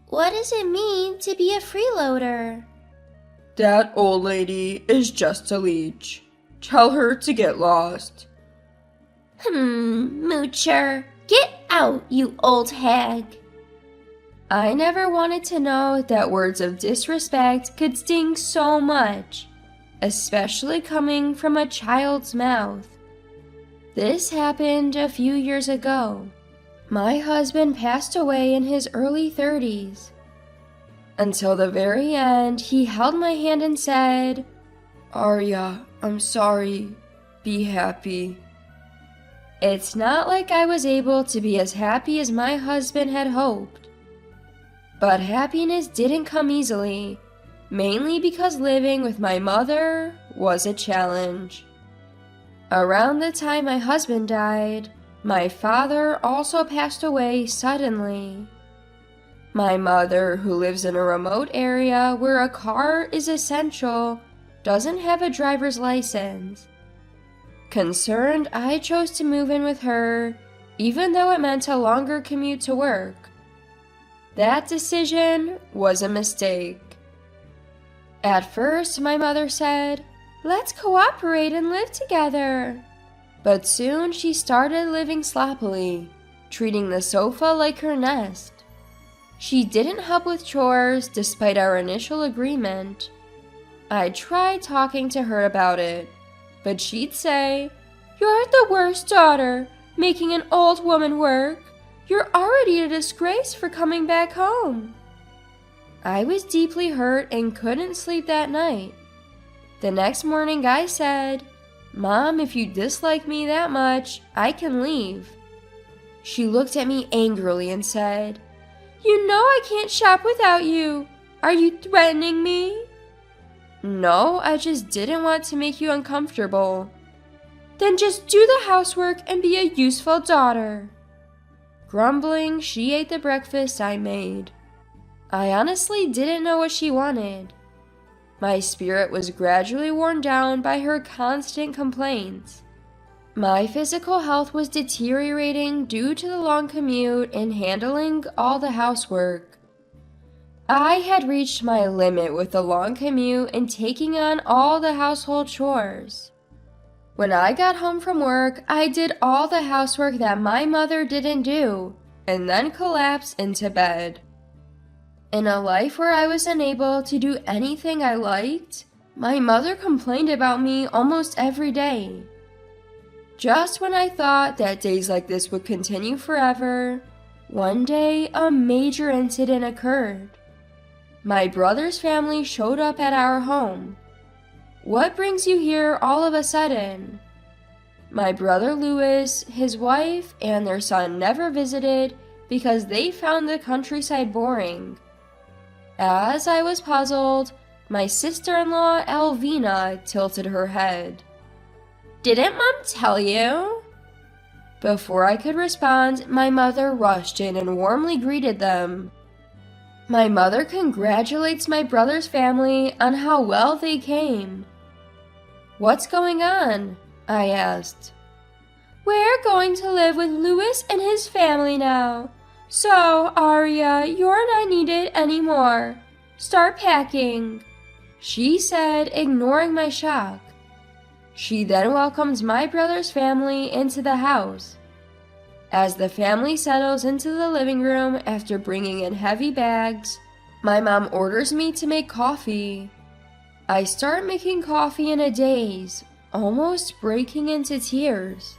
What does it mean to be a freeloader? That old lady is just a leech. Tell her to get lost. Moocher, get out, you old hag. I never wanted to know that words of disrespect could sting so much, especially coming from a child's mouth. This happened a few years ago. My husband passed away in his early 30s. Until the very end, he held my hand and said, "Arya, I'm sorry. Be happy." It's not like I was able to be as happy as my husband had hoped. But happiness didn't come easily, mainly because living with my mother was a challenge. Around the time my husband died, my father also passed away suddenly. My mother, who lives in a remote area where a car is essential, doesn't have a driver's license. Concerned, I chose to move in with her, even though it meant a longer commute to work. That decision was a mistake. At first, my mother said, "Let's cooperate and live together." But soon she started living sloppily, treating the sofa like her nest. She didn't help with chores despite our initial agreement. I tried talking to her about it, but she'd say, "You're the worst daughter, making an old woman work. You're already a disgrace for coming back home." I was deeply hurt and couldn't sleep that night. The next morning I said, "Mom, if you dislike me that much, I can leave." She looked at me angrily and said, "You know I can't shop without you. Are you threatening me?" "No, I just didn't want to make you uncomfortable." "Then just do the housework and be a useful daughter." Grumbling, she ate the breakfast I made. I honestly didn't know what she wanted. My spirit was gradually worn down by her constant complaints. My physical health was deteriorating due to the long commute and handling all the housework. I had reached my limit with the long commute and taking on all the household chores. When I got home from work, I did all the housework that my mother didn't do, and then collapsed into bed. In a life where I was unable to do anything I liked, my mother complained about me almost every day. Just when I thought that days like this would continue forever, one day a major incident occurred. My brother's family showed up at our home. "What brings you here all of a sudden?" My brother Louis, his wife, and their son never visited because they found the countryside boring. As I was puzzled, my sister-in-law Alvina tilted her head. "Didn't Mom tell you?" Before I could respond, my mother rushed in and warmly greeted them. My mother congratulates my brother's family on how well they came. "What's going on?" I asked. "We're going to live with Louis and his family now. So, Arya, you're not needed anymore. Start packing," she said, ignoring my shock. She then welcomes my brother's family into the house. As the family settles into the living room after bringing in heavy bags, my mom orders me to make coffee. I start making coffee in a daze, almost breaking into tears.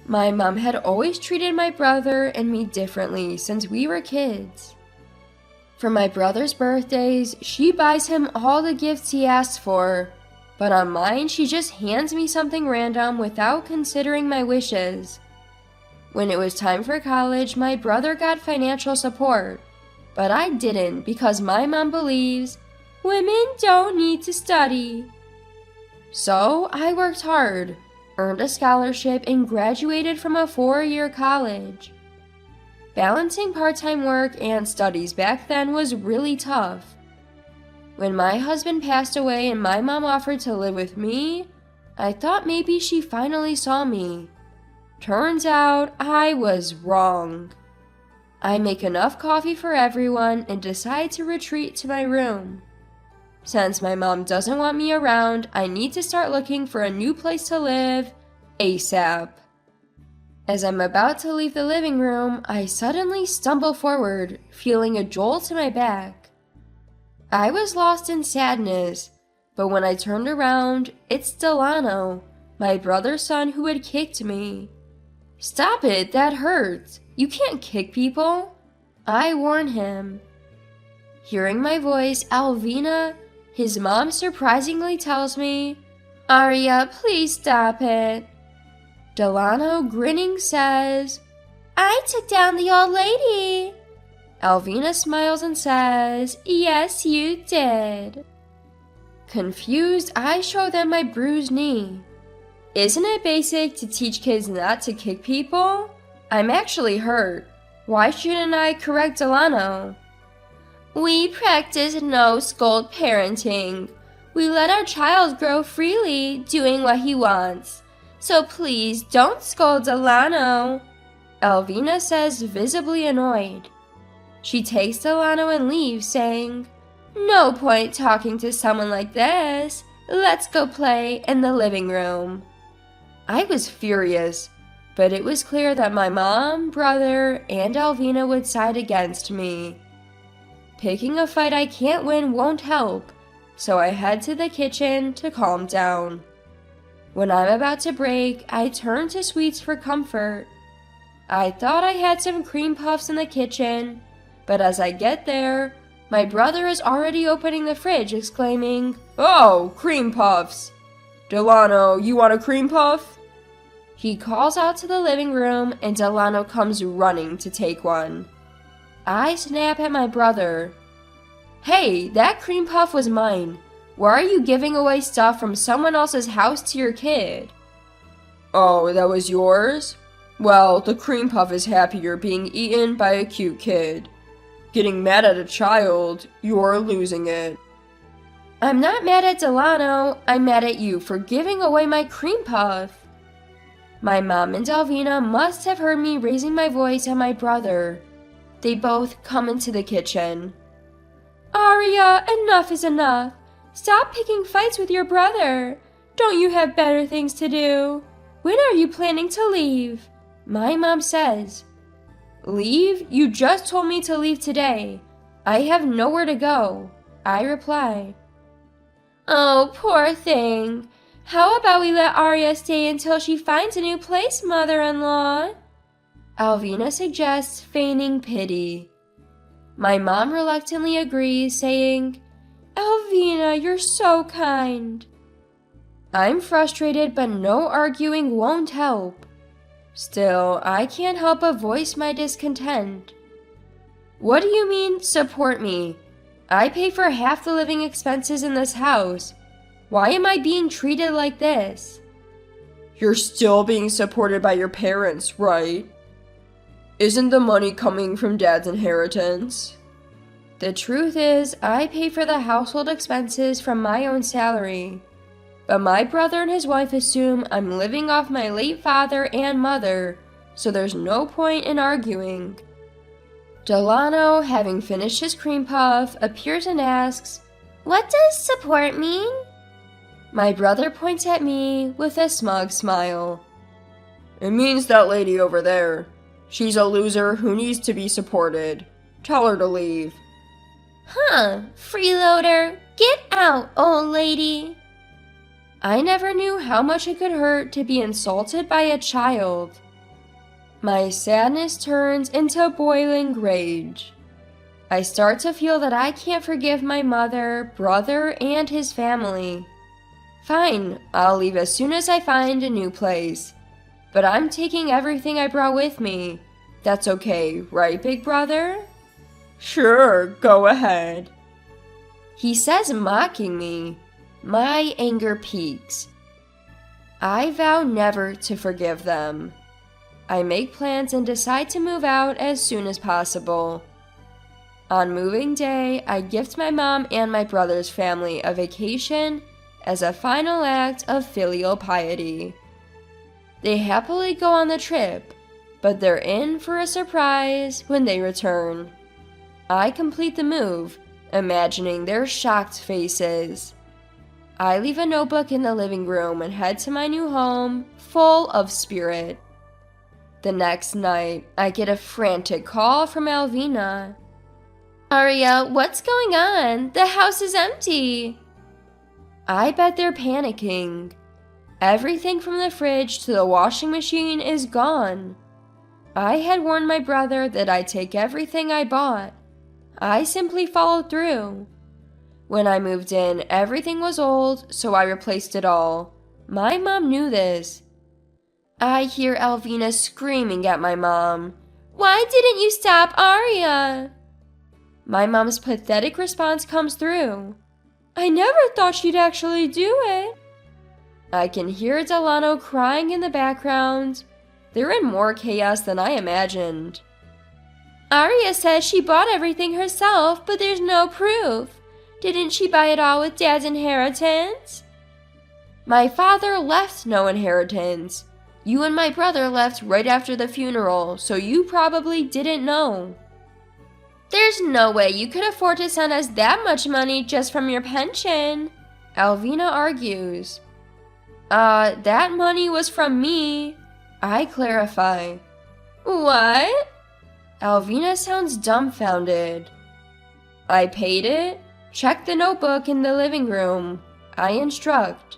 My mom had always treated my brother and me differently since we were kids. For my brother's birthdays, she buys him all the gifts he asks for, but on mine she just hands me something random without considering my wishes. When it was time for college, my brother got financial support, but I didn't because my mom believes women don't need to study. So I worked hard, earned a scholarship, and graduated from a 4-year college. Balancing part-time work and studies back then was really tough. When my husband passed away and my mom offered to live with me, I thought maybe she finally saw me. Turns out I was wrong. I make enough coffee for everyone and decide to retreat to my room. Since my mom doesn't want me around, I need to start looking for a new place to live ASAP. As I'm about to leave the living room, I suddenly stumble forward, feeling a jolt to my back. I was lost in sadness, but when I turned around, it's Delano, my brother's son who had kicked me. "Stop it, that hurts. You can't kick people," I warn him. Hearing my voice, Alvina, his mom, surprisingly tells me, "Arya, please stop it." Delano, grinning, says, I took down the old lady. Alvina smiles and says, "Yes, you did." Confused, I show them my bruised knee. Isn't it basic to teach kids not to kick people? I'm actually hurt. Why shouldn't I correct Delano? We practice no scold parenting. We let our child grow freely, doing what he wants. So please don't scold Delano. Alvina says, visibly annoyed. She takes Delano and leaves, saying, No point talking to someone like this. Let's go play in the living room. I was furious, but it was clear that my mom, brother, and Alvina would side against me. Picking a fight I can't win won't help, so I head to the kitchen to calm down. When I'm about to break, I turn to sweets for comfort. I thought I had some cream puffs in the kitchen, but as I get there, my brother is already opening the fridge, exclaiming, "Oh, cream puffs! Delano, you want a cream puff?" He calls out to the living room, and Delano comes running to take one. I snap at my brother. "Hey, that cream puff was mine. Why are you giving away stuff from someone else's house to your kid?" "Oh, that was yours? Well, the cream puff is happy you're being eaten by a cute kid. Getting mad at a child, you're losing it." "I'm not mad at Delano. I'm mad at you for giving away my cream puff." My mom and Alvina must have heard me raising my voice at my brother. They both come into the kitchen. "Arya, enough is enough. Stop picking fights with your brother. Don't you have better things to do? When are you planning to leave?" My mom says. "Leave? You just told me to leave today. I have nowhere to go," I reply. Oh, poor thing. How about we let Arya stay until she finds a new place, mother-in-law? Alvina suggests, feigning pity. My mom reluctantly agrees, saying, "Alvina, you're so kind." I'm frustrated, but no arguing won't help. Still, I can't help but voice my discontent. "What do you mean, support me? I pay for half the living expenses in this house. Why am I being treated like this?" "You're still being supported by your parents, right? Isn't the money coming from Dad's inheritance?" The truth is, I pay for the household expenses from my own salary. But my brother and his wife assume I'm living off my late father and mother, so there's no point in arguing. Delano, having finished his cream puff, appears and asks, What does support mean? My brother points at me with a smug smile. "It means that lady over there. She's a loser who needs to be supported. Tell her to leave." Huh, freeloader, get out, old lady. I never knew how much it could hurt to be insulted by a child. My sadness turns into boiling rage. I start to feel that I can't forgive my mother, brother, and his family. Fine, I'll leave as soon as I find a new place. But I'm taking everything I brought with me. That's okay, right, big brother? "Sure, go ahead," he says, mocking me. My anger peaks. I vow never to forgive them. I make plans and decide to move out as soon as possible. On moving day, I gift my mom and my brother's family a vacation as a final act of filial piety. They happily go on the trip, but they're in for a surprise when they return. I complete the move, imagining their shocked faces. I leave a notebook in the living room and head to my new home, full of spirit. The next night, I get a frantic call from Alvina. Aria, what's going on? The house is empty. I bet they're panicking. Everything from the fridge to the washing machine is gone. I had warned my brother that I'd take everything I bought. I simply followed through. When I moved in, everything was old, so I replaced it all. My mom knew this. I hear Alvina screaming at my mom. Why didn't you stop Aria? My mom's pathetic response comes through. I never thought she'd actually do it. I can hear Delano crying in the background. They're in more chaos than I imagined. Aria says she bought everything herself, but there's no proof. Didn't she buy it all with Dad's inheritance? My father left no inheritance. You and my brother left right after the funeral, so you probably didn't know. There's no way you could afford to send us that much money just from your pension, Alvina argues. That money was from me. I clarify. What? Alvina sounds dumbfounded. I paid it. Check the notebook in the living room. I instruct.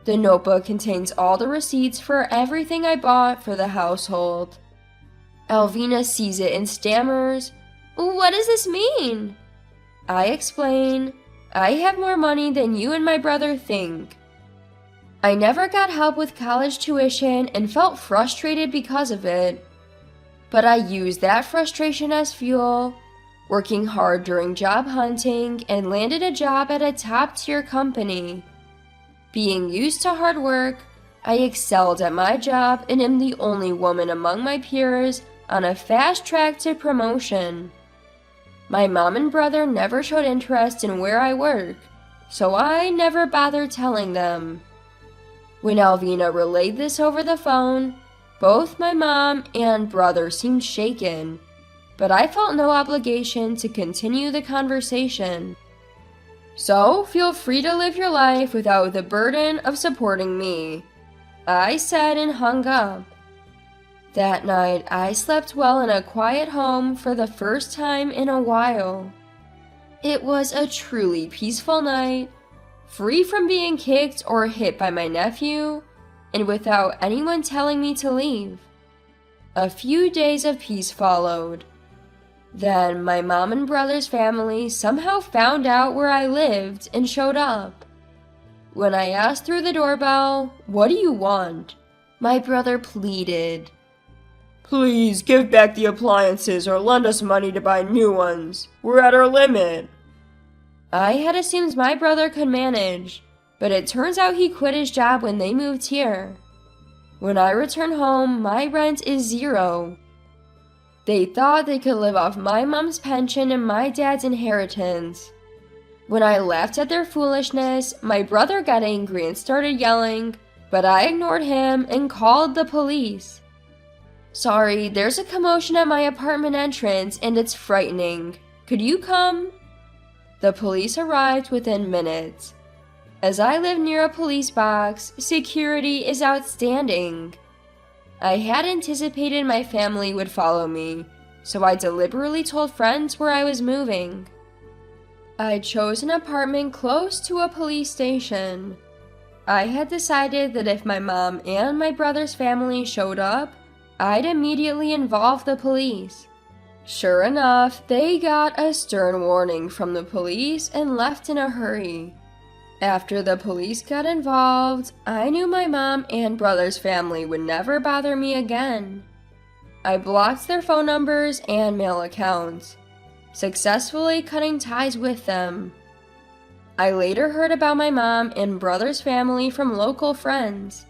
The notebook contains all the receipts for everything I bought for the household. Alvina sees it and stammers. What does this mean? I explain. I have more money than you and my brother think. I never got help with college tuition and felt frustrated because of it. But I used that frustration as fuel, working hard during job hunting, and landed a job at a top-tier company. Being used to hard work, I excelled at my job and am the only woman among my peers on a fast track to promotion. My mom and brother never showed interest in where I work, so I never bothered telling them. When Alvina relayed this over the phone, both my mom and brother seemed shaken, but I felt no obligation to continue the conversation. So feel free to live your life without the burden of supporting me, I said and hung up. That night, I slept well in a quiet home for the first time in a while. It was a truly peaceful night, free from being kicked or hit by my nephew, and without anyone telling me to leave. A few days of peace followed. Then my mom and brother's family somehow found out where I lived and showed up. When I asked through the doorbell, "What do you want?" my brother pleaded. Please give back the appliances or lend us money to buy new ones. We're at our limit. I had assumed my brother could manage, but it turns out he quit his job when they moved here. When I return home, my rent is $0. They thought they could live off my mom's pension and my dad's inheritance. When I laughed at their foolishness, my brother got angry and started yelling, but I ignored him and called the police. Sorry, there's a commotion at my apartment entrance and it's frightening. Could you come? The police arrived within minutes. As I live near a police box, security is outstanding. I had anticipated my family would follow me, so I deliberately told friends where I was moving. I chose an apartment close to a police station. I had decided that if my mom and my brother's family showed up, I'd immediately involve the police. Sure enough, they got a stern warning from the police and left in a hurry. After the police got involved, I knew my mom and brother's family would never bother me again. I blocked their phone numbers and mail accounts, successfully cutting ties with them. I later heard about my mom and brother's family from local friends.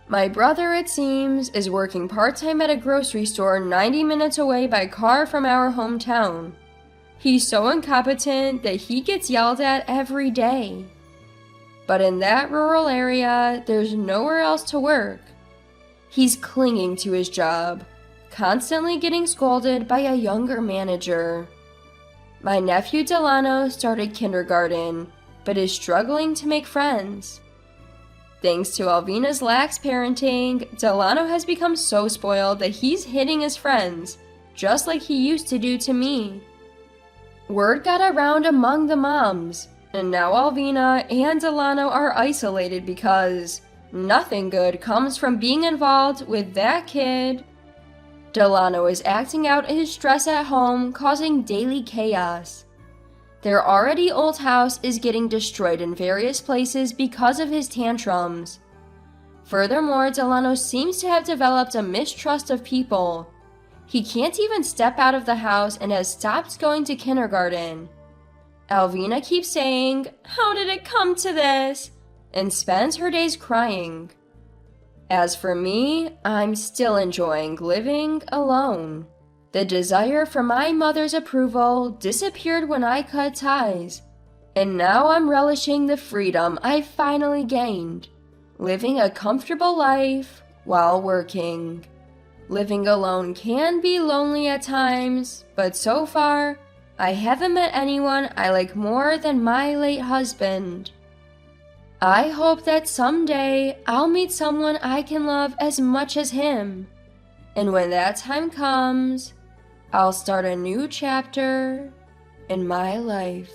My brother, it seems, is working part-time at a grocery store 90 minutes away by car from our hometown. He's so incompetent that he gets yelled at every day. But in that rural area, there's nowhere else to work. He's clinging to his job, constantly getting scolded by a younger manager. My nephew Delano started kindergarten, but is struggling to make friends. Thanks to Alvina's lax parenting, Delano has become so spoiled that he's hitting his friends, just like he used to do to me. Word got around among the moms, and now Alvina and Delano are isolated because nothing good comes from being involved with that kid. Delano is acting out his stress at home, causing daily chaos. Their already old house is getting destroyed in various places because of his tantrums. Furthermore, Delano seems to have developed a mistrust of people. He can't even step out of the house and has stopped going to kindergarten. Alvina keeps saying, "How did it come to this?" and spends her days crying. As for me, I'm still enjoying living alone. The desire for my mother's approval disappeared when I cut ties, and now I'm relishing the freedom I finally gained, living a comfortable life while working. Living alone can be lonely at times, but so far, I haven't met anyone I like more than my late husband. I hope that someday I'll meet someone I can love as much as him. And when that time comes, I'll start a new chapter in my life.